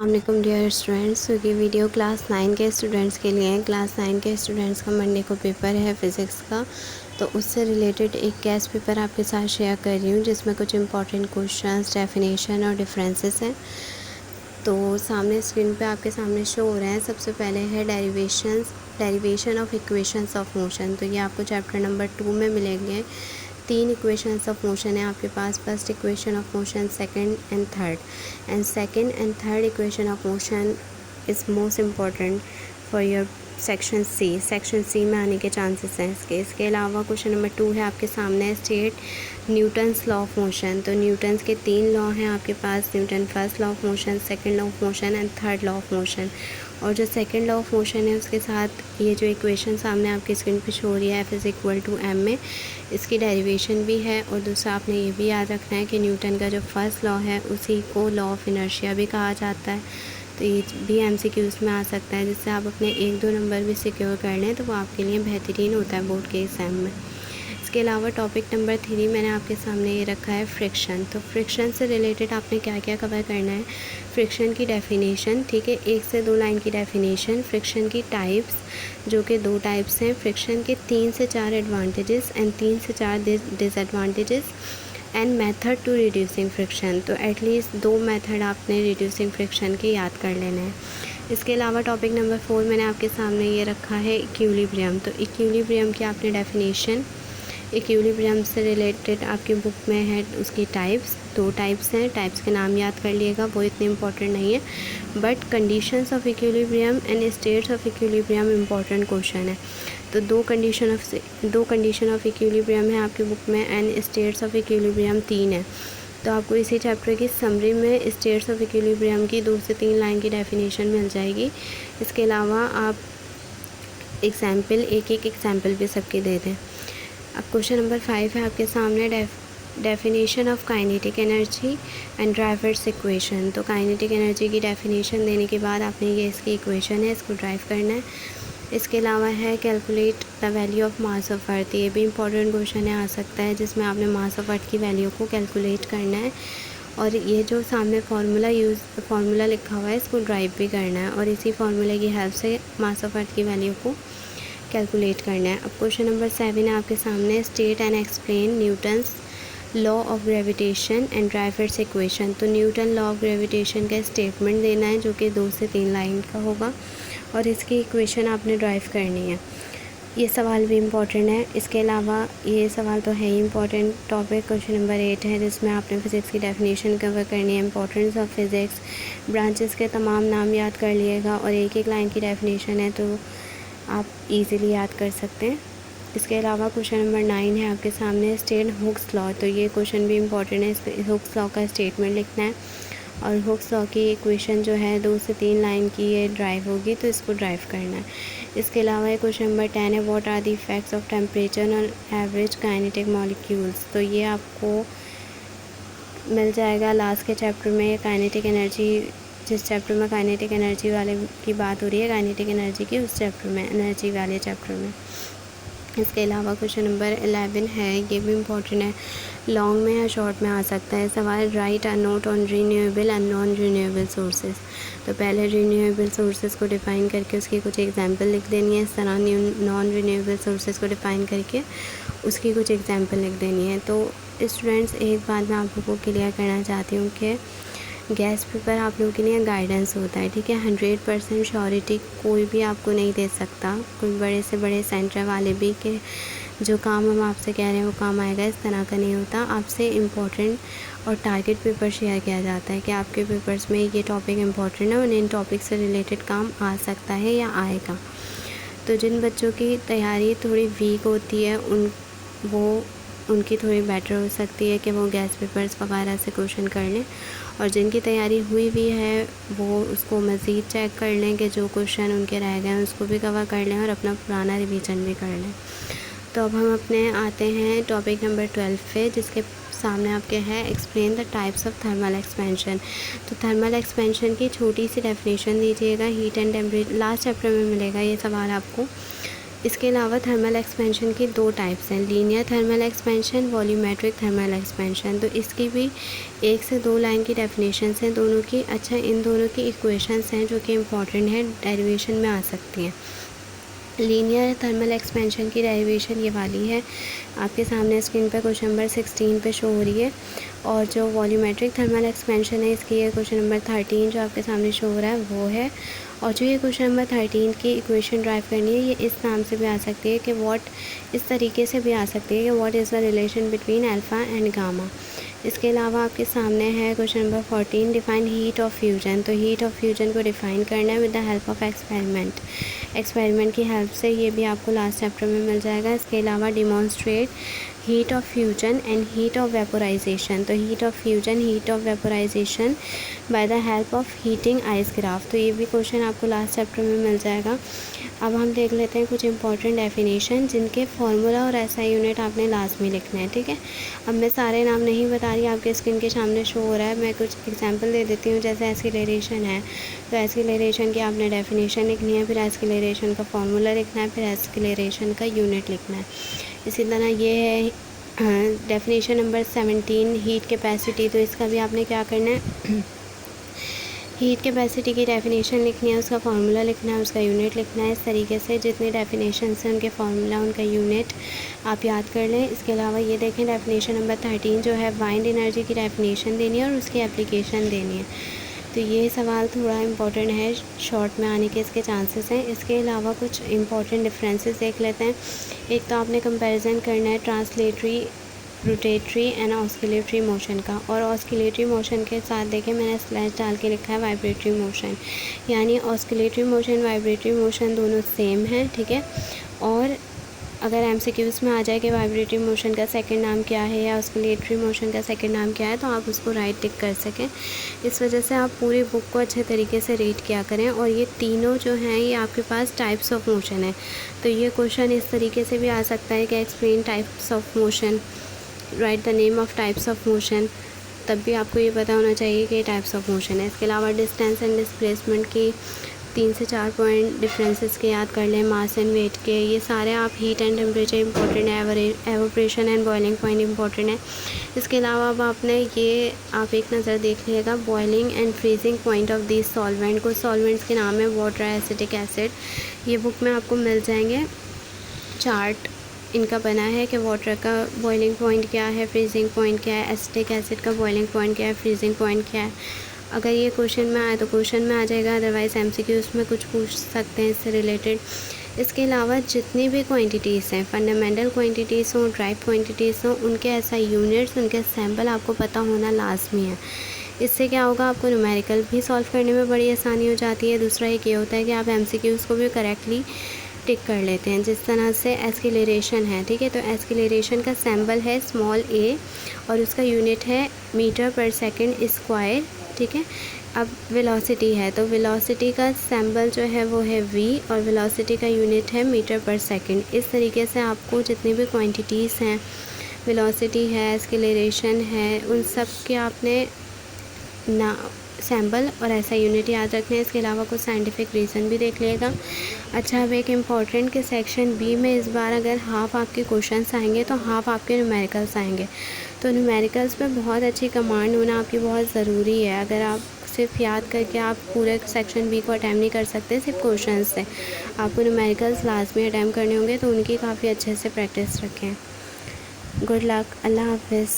अस्सलामुअलैकुम dear students. तो ये वीडियो क्लास 9 के स्टूडेंट्स के लिए है। क्लास 9 के स्टूडेंट्स का मंडे को पेपर है फ़िज़िक्स का, तो उससे रिलेटेड एक गेस्ट पेपर आपके साथ शेयर कर रही हूँ जिसमें कुछ इंपॉर्टेंट क्वेश्चंस, डेफिनेशन और डिफरेंसेस हैं। तो सामने स्क्रीन पे आपके सामने शो हो रहे हैं। सबसे पहले है derivation of equations of motion. तो ये आपको चैप्टर नंबर 2 में मिलेंगे। 3 इक्वेशंस ऑफ मोशन है आपके पास। First equation of motion, second and third. And second and third equation of motion is most important for your section C में आने के चांसेस हैं इसके अलावा क्वेश्चन नंबर 2 है आपके सामने, state Newton's law of motion. तो न्यूटन्स के 3 लॉ हैं आपके पास, Newton first law of motion, second law of motion and third law of motion. और जो सेकंड लॉ ऑफ मोशन है उसके साथ ये जो इक्वेशन सामने आपकी स्क्रीन पे शो हो रही है, F is equal to M में, इसकी डेरिवेशन भी है। और दूसरा आपने ये भी याद रखना है कि न्यूटन का जो फर्स्ट लॉ है उसी को लॉ ऑफ इनर्शिया भी कहा जाता है। तो ये भी MCQs में आ सकता है, जिससे आप अपने 1-2 नंबर भी सिक्योर कर लें तो वो आपके लिए बेहतरीन होता है बोर्ड के एग्ज़ाम में। इसके अलावा टॉपिक नंबर 3 मैंने आपके सामने ये रखा है, फ्रिक्शन। तो फ्रिक्शन से रिलेटेड आपने क्या क्या कवर करना है। फ्रिक्शन की डेफिनेशन, ठीक है, 1 से 2 लाइन की डेफिनेशन। फ्रिक्शन की टाइप्स, जो कि 2 टाइप्स हैं। फ्रिक्शन के 3 से 4 एडवांटेजेस एंड 3 से 4 disadvantages and method to reducing friction. तो एटलीस्ट 2 मेथड आपने रिड्यूसिंग फ्रिक्शन के याद कर लेना है। इसके अलावा टॉपिक नंबर 4 मैंने आपके सामने ये रखा है, इक्विलिब्रियम। तो इक्विलिब्रियम की आपने डेफिनेशन, इक्विलिब्रियम से रिलेटेड आपकी बुक में है उसकी टाइप्स, 2 टाइप्स हैं। टाइप्स के नाम याद कर लिएगा, वो इतने इंपॉर्टेंट नहीं है, but conditions of equilibrium and states of equilibrium important question है। तो 2 कंडीशन ऑफ इक्विलिब्रियम है आपकी बुक में एंड स्टेट्स ऑफ इक्विलिब्रियम 3 है। तो आपको इसी चैप्टर की समरी में स्टेट्स ऑफ इक्विलिब्रियम की 2 से 3 लाइन की डेफिनेशन मिल जाएगी। इसके अलावा आप एक एग्जाम्पल भी सबके दे दें। अब क्वेश्चन नंबर 5 है आपके सामने, definition of kinetic energy and drivers equation. तो काइनेटिक एनर्जी की डेफिनेशन देने के बाद आपने ये इसकी इक्वेशन है, इसको ड्राइव करना है। इसके अलावा है calculate the value of mass of earth. ये भी इंपॉर्टेंट क्वेश्चन है, आ सकता है, जिसमें आपने मास ऑफ अर्थ की वैल्यू को कैलकुलेट करना है। और ये जो सामने फार्मूला लिखा हुआ है इसको ड्राइव भी करना है और इसी फार्मूले की हेल्प से मास ऑफ अर्थ की वैल्यू को कैलकुलेट करना है। अब क्वेश्चन नंबर 7 है आपके सामने, state and explain Newton's law of gravitation and drivers equation. तो न्यूटन लॉ ऑफ ग्रेविटेशन का स्टेटमेंट देना है जो कि 2 से 3 लाइन का होगा और इसकी इक्वेशन आपने ड्राइव करनी है। ये सवाल भी इम्पॉर्टेंट है। इसके अलावा ये सवाल तो है ही इम्पॉर्टेंट टॉपिक। क्वेश्चन नंबर 8 है जिसमें आपने फ़िज़िक्स की डेफिनेशन कवर करनी है, इंपॉर्टेंस ऑफ फिज़िक्स, ब्रांचेस के तमाम नाम याद कर लिएगा और एक लाइन की डेफिनेशन है तो आप इजीली याद कर सकते हैं। इसके अलावा क्वेश्चन नंबर 9 है आपके सामने, स्टेट हुक्स लॉ। तो ये क्वेश्चन भी इम्पॉर्टेंट है, इसमें हुक्स लॉ का स्टेटमेंट लिखना है और हुक्स लॉ की इक्वेशन जो है 2 से 3 लाइन की ये ड्राइव होगी तो इसको ड्राइव करना है। इसके अलावा क्वेश्चन नंबर 10 है, what are the effects of temperature on average kinetic molecules. तो ये आपको मिल जाएगा लास्ट के चैप्टर में, काइनेटिक एनर्जी, जिस चैप्टर में काइनेटिक एनर्जी वाले की बात हो रही है, काइनेटिक एनर्जी की, उस चैप्टर में, एनर्जी वाले चैप्टर में। इसके अलावा क्वेश्चन नंबर 11 है, ये भी इम्पॉर्टेंट है, लॉन्ग में या शॉर्ट में आ सकता है सवाल, right a note on renewable and non renewable sources. तो पहले रीन्यूएबल सोर्सेज को डिफ़ाइन करके उसकी कुछ एग्जांपल लिख देनी है, इस तरह नॉन रीन्यूएबल सोर्सेज को डिफ़ाइन करके उसकी कुछ एग्जांपल लिख देनी है। तो स्टूडेंट्स, एक बात मैं आप लोगों को क्लियर करना चाहती हूँ कि गेस्ट पेपर आप लोगों के लिए गाइडेंस होता है, ठीक है। 100% श्योरिटी कोई भी आपको नहीं दे सकता, कोई बड़े से बड़े सेंटर वाले भी कि जो काम हम आपसे कह रहे हैं वो काम आएगा, इस तरह का नहीं होता। आपसे इम्पोर्टेंट और टारगेट पेपर शेयर किया जाता है कि आपके पेपर्स में ये टॉपिक इम्पॉर्टेंट है और इन टॉपिक से रिलेटेड काम आ सकता है या आएगा। तो जिन बच्चों की तैयारी थोड़ी वीक होती है उनकी थोड़ी बेटर हो सकती है कि वो गेस्ट पेपर्स वगैरह से क्वेश्चन कर लें, और जिनकी तैयारी हुई भी है वो उसको मज़ीद चेक कर लें कि जो क्वेश्चन उनके रह गए हैं उसको भी कवर कर लें और अपना पुराना रिवीजन भी कर लें। तो अब हम अपने आते हैं टॉपिक नंबर 12 पे, जिसके सामने आपके है, explain the types of thermal expansion. तो थर्मल एक्सपेंशन की छोटी सी डेफिनेशन दीजिएगा, heat and temperature, last chapter में मिलेगा ये सवाल आपको। इसके अलावा थर्मल एक्सपेंशन की 2 टाइप्स हैं, linear thermal expansion, volumetric thermal expansion. तो इसकी भी 1 से 2 लाइन की डेफिनेशंस हैं दोनों की। अच्छा, इन दोनों की इक्वेशंस हैं जो कि इम्पॉर्टेंट है, डेरिवेशन में आ सकती हैं। लीनियर थर्मल एक्सपेंशन की डेरिवेशन ये वाली है, आपके सामने स्क्रीन पर क्वेश्चन नंबर 16 पे शो हो रही है। और जो वॉल्यूमेट्रिक थर्मल एक्सपेंशन है इसकी ये क्वेश्चन नंबर 13 जो आपके सामने शो हो रहा है वो है। और जो ये क्वेश्चन नंबर 13 की इक्वेशन ड्राइव करनी है ये इस नाम से भी आ सकती है कि व्हाट, इस तरीके से भी आ सकती है कि what is the relation between alpha and gamma. इसके अलावा आपके सामने है question number 14, define heat of fusion. तो हीट ऑफ फ्यूजन को डिफ़ाइन करना है with the help of experiment. Experiment की हेल्प से ये भी आपको लास्ट चैप्टर में मिल जाएगा। इसके अलावा demonstrate heat of fusion and heat of vaporisation. तो heat of fusion, heat of vaporisation by the help of heating ice graph. तो ये भी क्वेश्चन आपको लास्ट चैप्टर में मिल जाएगा। अब हम देख लेते हैं कुछ इंपॉर्टेंट डेफिनेशन जिनके फार्मूला और एसआई यूनिट आपने लास्ट में लिखना है, ठीक है। अब मैं सारे नाम नहीं बता रही, आपके स्क्रीन के सामने शो हो रहा है। मैं कुछ एग्जांपल दे देती हूँ, जैसे एस्केलेरेशन है तो एस्केलेरेशन की आपने डेफिनेशन लिखनी है, फिर एस्केलेरेशन का फार्मूला लिखना है, फिर एस्केलेरेशन का यूनिट लिखना है। इसी तरह ये है डेफिनेशन नंबर 17, हीट कैपेसिटी। तो इसका भी आपने क्या करना है, हीट कैपेसिटी की डेफिनेशन लिखनी है, उसका फार्मूला लिखना है, उसका यूनिट लिखना है। इस तरीके से जितने डेफिनेशन हैं उनके फार्मूला, उनका यूनिट आप याद कर लें। इसके अलावा ये देखें डेफिनेशन नंबर 13 जो है वाइंड एनर्जी की डेफिनेशन देनी है और उसकी एप्लीकेशन देनी है। तो ये सवाल थोड़ा इम्पोर्टेंट है, शॉर्ट में आने के इसके चांसेस हैं। इसके अलावा कुछ इम्पोर्टेंट डिफरेंसेस देख लेते हैं। एक तो आपने कंपैरिजन करना है translatory, rotatory and oscillatory motion का। और ऑस्किलेटरी मोशन के साथ देखें मैंने स्लैश डाल के लिखा है वाइब्रेटरी मोशन, यानी ऑस्किलेटरी मोशन वाइब्रेटरी मोशन दोनों सेम हैं, ठीक है। और अगर एमसीक्यूज़ में आ जाए कि वाइब्रेटरी मोशन का सेकंड नाम क्या है या ऑस्किलेटरी मोशन का सेकंड नाम क्या है तो आप उसको राइट टिक कर सकें। इस वजह से आप पूरी बुक को अच्छे तरीके से रीड किया करें। और ये तीनों जो हैं ये आपके पास टाइप्स ऑफ मोशन है, तो ये क्वेश्चन इस तरीके से भी आ सकता है कि explain types of motion, right the name of types of motion, तब भी आपको ये पता होना चाहिए कि टाइप्स ऑफ मोशन है। इसके अलावा डिस्टेंस एंड डिस्प्लेसमेंट की 3 से 4 पॉइंट डिफरेंसेस के याद कर लें, मास एंड वेट के। ये सारे आप, हीट एंड टेम्परेचर इंपॉर्टेंट है, evaporation and boiling point important है। इसके अलावा अब आपने ये आप एक नज़र देख लीजिएगा, boiling and freezing point of this solvent. कुछ सॉल्वेंट्स के नाम है वाटर, एसिटिक एसिड। ये बुक में आपको मिल जाएंगे, चार्ट इनका बना है कि वाटर का बॉइलिंग पॉइंट क्या है, फ्रीजिंग पॉइंट क्या है, एसिटिक एसिड का बॉइलिंग पॉइंट क्या है, फ्रीजिंग पॉइंट क्या है। अगर ये क्वेश्चन में आए तो क्वेश्चन में आ जाएगा, अदरवाइज़ एमसीक्यूज़ में कुछ पूछ सकते हैं इससे रिलेटेड। इसके अलावा जितनी भी क्वांटिटीज़ हैं, फंडामेंटल क्वांटिटीज़ हों, ड्राइव क्वांटिटीज़ हों, उनके ऐसा यूनिट्स, उनके सैम्पल आपको पता होना लाजमी है। इससे क्या होगा, आपको न्यूमेरिकल भी सॉल्व करने में बड़ी आसानी हो जाती है। दूसरा एक ये होता है कि आप एमसीक्यूज़ को भी करेक्टली टिक कर लेते हैं। जिस तरह से एस्केलेरेशन है, ठीक है, तो एस्केलेरेशन का सिंबल है स्मॉल a और उसका यूनिट है मीटर पर सेकंड स्क्वायर, ठीक है। अब वेलोसिटी है तो वेलोसिटी का सिंबल जो है वो है v और वेलोसिटी का यूनिट है मीटर पर सेकंड। इस तरीके से आपको जितनी भी क्वांटिटीज़ हैं, वेलोसिटी है, एस्केलेरेशन है, उन सब के आपने ना सैम्पल और ऐसा यूनिट याद रखना है। इसके अलावा कुछ साइंटिफिक रीज़न भी देख लिएगा। अच्छा, अब एक इम्पॉर्टेंट के सेक्शन बी में इस बार अगर हाफ़ आपके क्वेश्चंस आएंगे तो हाफ़ आपके न्यूमेरिकल्स आएंगे। तो न्यूमेरिकल्स में बहुत अच्छी कमांड होना आपकी बहुत ज़रूरी है। अगर आप सिर्फ याद करके आप पूरे सेक्शन बी को अटैम्प्ट नहीं कर सकते सिर्फ क्वेश्चन से, आपको न्यूमेरिकल्स लाजमी अटैम्प्ट करने होंगे, तो उनकी काफ़ी अच्छे से प्रैक्टिस रखें। गुड लक, अल्लाह हाफिज़।